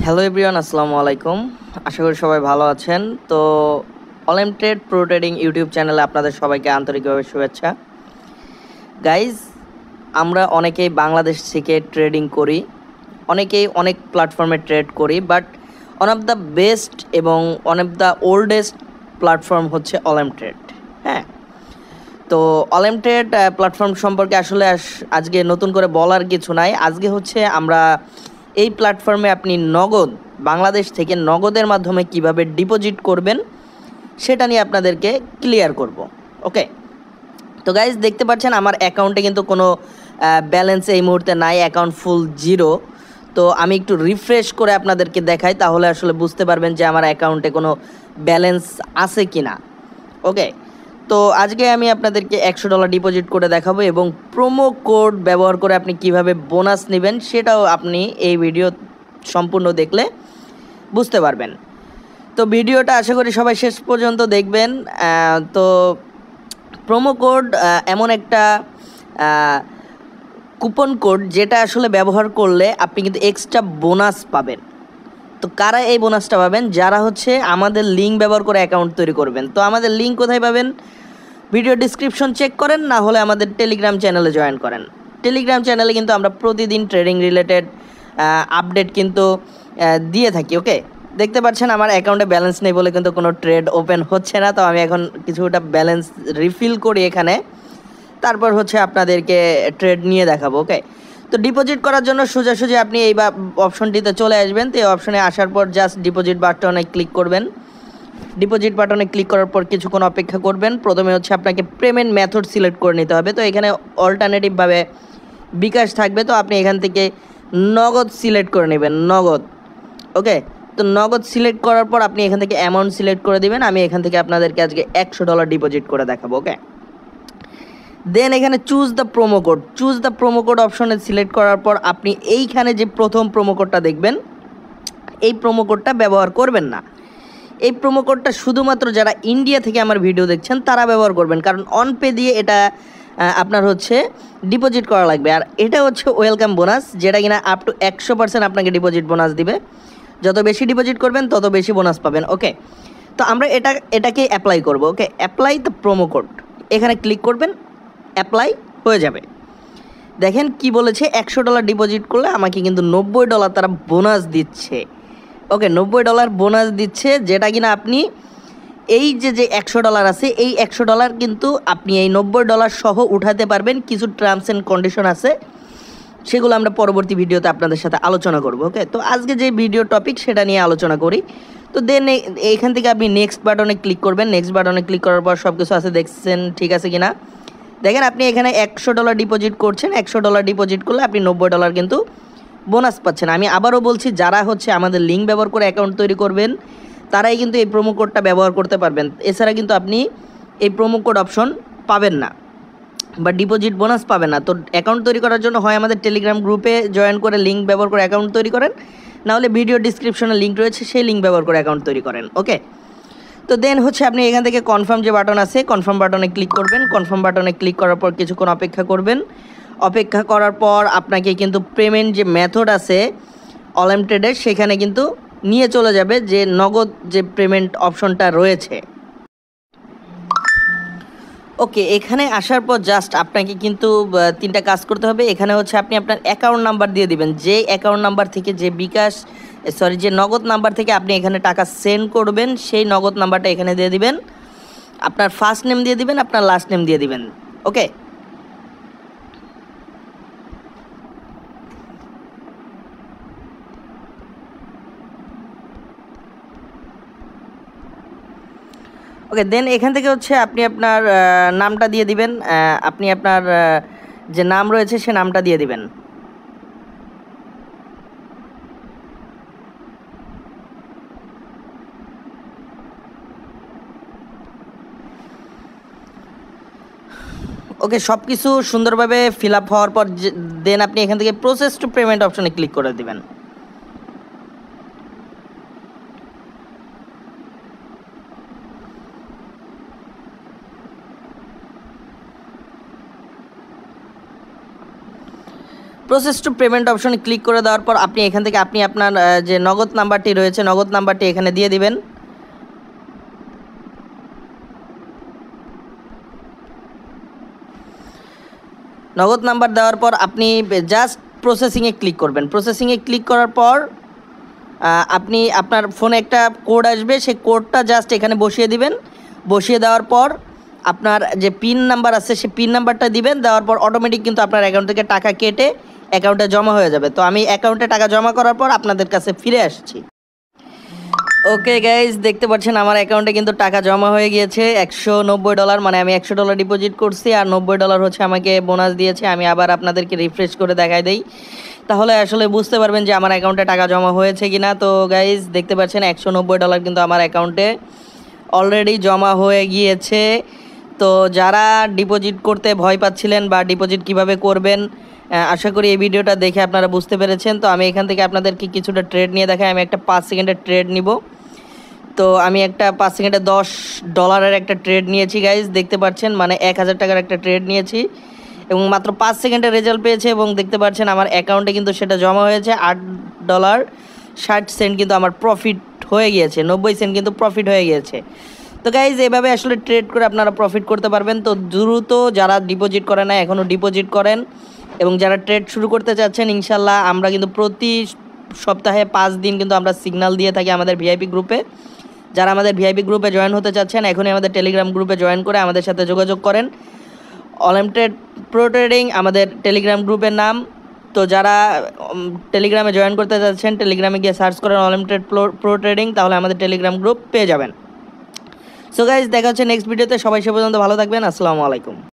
Hello everyone, আসসালামু আলাইকুম। আশা করি সবাই ভালো আছেন। তো online trade pro trading YouTube চ্যানেলে আপনাদের সবাইকে আন্তরিকভাবে শুভেচ্ছা। গাইজ, আমরা অনেকেই বাংলাদেশ থেকে ট্রেডিং করি, অনেকেই অনেক প্ল্যাটফর্মে ট্রেড করি, but one of the best এবং one of the oldest platform হচ্ছে অনলাইন ট্রেড। হ্যাঁ, তো অনলাইন ট্রেড প্ল্যাটফর্ম সম্পর্কে আসলে আজকে নতুন করে বলার কিছু নাই। আজকে হচ্ছে আমরা এই প্ল্যাটফর্মে আপনি নগদ বাংলাদেশ থেকে নগদের মাধ্যমে কিভাবে ডিপোজিট করবেন সেটা নিয়ে আপনাদেরকে ক্লিয়ার করব। ওকে, তো গাইজ দেখতে পাচ্ছেন আমার অ্যাকাউন্টে কিন্তু কোনো ব্যালেন্স এই মুহূর্তে নাই, অ্যাকাউন্ট ফুল জিরো। তো আমি একটু রিফ্রেশ করে আপনাদেরকে দেখাই, তাহলে আসলে বুঝতে পারবেন যে আমার অ্যাকাউন্টে কোনো ব্যালেন্স আছে কি না। ওকে, তো আজকে আমি আপনাদেরকে $100 ডিপোজিট করে দেখাবো এবং প্রোমো কোড ব্যবহার করে আপনি কিভাবে বোনাস নেবেন সেটাও আপনি এই ভিডিও সম্পূর্ণ দেখলে বুঝতে পারবেন। তো ভিডিওটা আশা করি সবাই শেষ পর্যন্ত দেখবেন। তো প্রোমো কোড এমন একটা কুপন কোড যেটা আসলে ব্যবহার করলে আপনি কিন্তু এক্সট্রা বোনাস পাবেন। তো কারা এই বোনাসটা পাবেন? যারা হচ্ছে আমাদের লিঙ্ক ব্যবহার করে অ্যাকাউন্ট তৈরি করবেন। তো আমাদের লিঙ্ক কোথায় পাবেন? ভিডিও ডিসক্রিপশন চেক করেন, না হলে আমাদের টেলিগ্রাম চ্যানেলে জয়েন করেন। টেলিগ্রাম চ্যানেলে কিন্তু আমরা প্রতিদিন ট্রেডিং রিলেটেড আপডেট কিন্তু দিয়ে থাকি। ওকে, দেখতে পাচ্ছেন আমার অ্যাকাউন্টে ব্যালেন্স নেই বলে কিন্তু কোনো ট্রেড ওপেন হচ্ছে না। তো আমি এখন কিছুটা ব্যালেন্স রিফিল করি এখানে, তারপর হচ্ছে আপনাদেরকে ট্রেড নিয়ে দেখাবো। ওকে, তো ডিপোজিট করার জন্য সোজাসুজি আপনি এই অপশনটিতে চলে আসবেন। তো এই অপশনে আসার পর জাস্ট ডিপোজিট বাটনে ক্লিক করবেন। ডিপোজিট বাটনে ক্লিক করার পর কিছুক্ষণ অপেক্ষা করবেন। প্রথমে হচ্ছে আপনাকে পেমেন্ট মেথড সিলেক্ট করে নিতে হবে। তো এখানে অল্টারনেটিভভাবে বিকাশ থাকবে, তো আপনি এখান থেকে নগদ সিলেক্ট করে নেবেন, নগদ। ওকে, তো নগদ সিলেক্ট করার পর আপনি এখান থেকে অ্যামাউন্ট সিলেক্ট করে দিবেন। আমি এখান থেকে আপনাদেরকে আজকে $100 ডিপোজিট করে দেখাবো। ওকে, দেন এখানে choose the promo code, choose the promo code অপশনে সিলেক্ট করার পর আপনি এইখানে যে প্রথম প্রোমো কোডটা দেখবেন, এই প্রোমো কোডটা ব্যবহার করবেন না। এই প্রোমো কোডটা শুধুমাত্র যারা ইন্ডিয়া থেকে আমার ভিডিও দেখছেন তারা ব্যবহার করবেন, কারণ অনপে দিয়ে এটা আপনার হচ্ছে ডিপোজিট করা লাগবে। আর এটা হচ্ছে ওয়েলকাম বোনাস, যেটা কিনা আপ টু 100% আপনাকে ডিপোজিট বোনাস দিবে। যত বেশি ডিপোজিট করবেন তত বেশি বোনাস পাবেন। ওকে, তো আমরা এটাকে অ্যাপ্লাই করব। ওকে, অ্যাপ্লাই দ্য প্রোমো কোড, এখানে ক্লিক করবেন, অ্যাপ্লাই হয়ে যাবে। দেখেন কি বলেছে, $100 ডিপোজিট করলে আমাকে কিন্তু $90 তারা বোনাস দিচ্ছে। ওকে, $90 বোনাস দিচ্ছে, যেটা কিনা আপনি এই যে $100 আছে, এই $100 কিন্তু আপনি এই $90 সহ উঠাতে পারবেন। কিছু টার্মস অ্যান্ড কন্ডিশন আছে, সেগুলো আমরা পরবর্তী ভিডিওতে আপনাদের সাথে আলোচনা করব। ওকে, তো আজকে যে ভিডিও টপিক সেটা নিয়ে আলোচনা করি। তো দেন এইখান থেকে আপনি নেক্সট বাটনে ক্লিক করবেন। নেক্সট বাটনে ক্লিক করার পর সব কিছু আছে, দেখছেন ঠিক আছে কিনা দেখেন। আপনি এখানে $100 ডিপোজিট করছেন, $100 ডিপোজিট করলে আপনি $90 কিন্তু বোনাস পাচ্ছেন। আমি আবারও বলছি, যারা হচ্ছে আমাদের লিঙ্ক ব্যবহার করে অ্যাকাউন্ট তৈরি করবেন তারাই কিন্তু এই প্রোমো কোডটা ব্যবহার করতে পারবেন। এছাড়া কিন্তু আপনি এই প্রোমো কোড অপশন পাবেন না বা ডিপোজিট বোনাস পাবেন না। তো অ্যাকাউন্ট তৈরি করার জন্য হয় আমাদের টেলিগ্রাম গ্রুপে জয়েন করে লিঙ্ক ব্যবহার করে অ্যাকাউন্ট তৈরি করেন, নাহলে ভিডিও ডিসক্রিপশনে লিঙ্ক রয়েছে, সেই লিঙ্ক ব্যবহার করে অ্যাকাউন্ট তৈরি করেন। ওকে, তো দেন হচ্ছে আপনি এখান থেকে কনফার্ম যে বাটন আছে, কনফার্ম বাটনে ক্লিক করবেন। কনফার্ম বাটনে ক্লিক করার পর কিছুক্ষণ অপেক্ষা করবেন। অপেক্ষা করার পর আপনাকে কিন্তু পেমেন্ট যে মেথড আছে অনলাইন ট্রেডের, সেখানে কিন্তু নিয়ে চলে যাবে যে নগদ যে পেমেন্ট অপশনটা রয়েছে। ওকে, এখানে আসার পর জাস্ট আপনাকে কিন্তু তিনটা কাজ করতে হবে। এখানে হচ্ছে আপনি আপনার অ্যাকাউন্ট নাম্বার দিয়ে দিবেন, যে অ্যাকাউন্ট নাম্বার থেকে যে বিকাশ যে নগদ নাম্বার থেকে আপনি এখানে টাকা সেন্ড করবেন, সেই নগদ নাম্বারটা এখানে দিয়ে দিবেন। আপনার ফার্স্ট নেম দিয়ে দিবেন, আপনার লাস্ট নেম দিয়ে দিবেন। ওকে, ওকে, দেন এখান থেকে হচ্ছে আপনি আপনার নামটা দিয়ে দিবেন। আপনি আপনার যে নাম রয়েছে সে নামটা দিয়ে দিবেন। ওকে, সব কিছু সুন্দরভাবে ফিল আপ হওয়ার পর দেন আপনি এখান থেকে প্রসেস টু পেমেন্ট অপশনে ক্লিক করে দিবেন। প্রসেস টু পেমেন্ট অপশনে ক্লিক করে দেওয়ার পর আপনি এখান থেকে আপনি আপনার যে নগদ নাম্বারটি রয়েছে নগদ নাম্বারটি এখানে দিয়ে দিবেন। নগদ নাম্বার দেওয়ার পর আপনি জাস্ট প্রসেসিংয়ে ক্লিক করবেন। প্রসেসিংয়ে ক্লিক করার পর আপনি আপনার ফোনে একটা কোড আসবে, সেই কোডটা জাস্ট এখানে বসিয়ে দিবেন। বসিয়ে দেওয়ার পর আপনার যে পিন নাম্বার আছে সেই পিন নাম্বারটা দিবেন। দেওয়ার পর অটোমেটিক কিন্তু আপনার অ্যাকাউন্ট থেকে টাকা কেটে অ্যাকাউন্টে জমা হয়ে যাবে। তো আমি অ্যাকাউন্টে টাকা জমা করার পর আপনাদের কাছে ফিরে আসছি। ওকে গাইজ, দেখতে পাচ্ছেন আমার অ্যাকাউন্টে কিন্তু টাকা জমা হয়ে গিয়েছে $190। মানে আমি $100 ডিপোজিট করছি আর $90 হচ্ছে আমাকে বোনাস দিয়েছে। আমি আবার আপনাদেরকে রিফ্রেশ করে দেখাই দেই, তাহলে আসলে বুঝতে পারবেন যে আমার অ্যাকাউন্টে টাকা জমা হয়েছে কিনা। তো গাইজ দেখতে পাচ্ছেন $190 কিন্তু আমার অ্যাকাউন্টে অলরেডি জমা হয়ে গিয়েছে। তো যারা ডিপোজিট করতে ভয় পাচ্ছিলেন বা ডিপোজিট কিভাবে করবেন, আশা করি এই ভিডিওটা দেখে আপনারা বুঝতে পেরেছেন। তো আমি এখান থেকে আপনাদেরকে কিছুটা ট্রেড নিয়ে দেখাই। আমি একটা 5 সেকেন্ডের ট্রেড নিব। তো আমি একটা 5 সেকেন্ডে $10 একটা ট্রেড নিয়েছি গাইজ, দেখতে পাচ্ছেন মানে 1000 টাকার একটা ট্রেড নিয়েছি এবং মাত্র 5 সেকেন্ডে রেজাল্ট পেয়েছে। এবং দেখতে পাচ্ছেন আমার অ্যাকাউন্টে কিন্তু সেটা জমা হয়েছে $8.60 কিন্তু আমার প্রফিট হয়ে গিয়েছে, 90 সেন্ট কিন্তু প্রফিট হয়ে গিয়েছে। তো গাইজ এভাবে আসলে ট্রেড করে আপনারা প্রফিট করতে পারবেন। তো দ্রুত যারা ডিপোজিট করে না এখনও ডিপোজিট করেন, এবং যারা ট্রেড শুরু করতে চাচ্ছেন ইনশাল্লাহ আমরা কিন্তু প্রতি সপ্তাহে 5 দিন কিন্তু আমরা সিগন্যাল দিয়ে থাকি আমাদের ভিআইপি গ্রুপে। যারা আমাদের ভিআইপি গ্রুপে জয়েন হতে চাচ্ছেন এখনই আমাদের টেলিগ্রাম গ্রুপে জয়েন করে আমাদের সাথে যোগাযোগ করেন। অলিম্পিয়াড প্রো ট্রেডিং আমাদের টেলিগ্রাম গ্রুপের নাম। তো যারা টেলিগ্রামে জয়েন করতে চাচ্ছেন টেলিগ্রামে গিয়ে সার্চ করেন অলিম্পিয়াড প্রো ট্রেডিং, তাহলে আমাদের টেলিগ্রাম গ্রুপ পেয়ে যাবেন। সো গাইজ দেখা হচ্ছে নেক্সট ভিডিওতে। সবাই সে পর্যন্ত ভালো থাকবেন। আসসালামু আলাইকুম।